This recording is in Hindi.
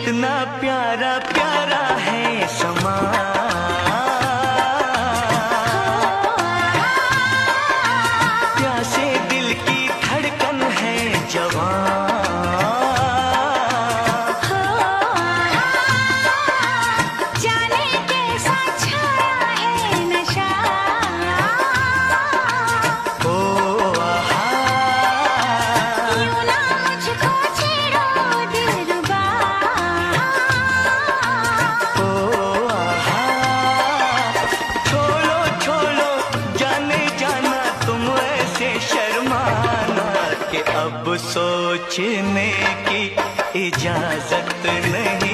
कितना प्यारा प्यारा है समा। प्यासे दिल की धड़कन है जवां। जाने कैसा छाया है नशा। ओ आहा, यूं ना मुझको छेड़ो दिलरुबा। ओ आहा, छोड़ो छोड़ो जाने जाना तुम ऐसे शर्माना कि अब सोचने की इजाजत नहीं।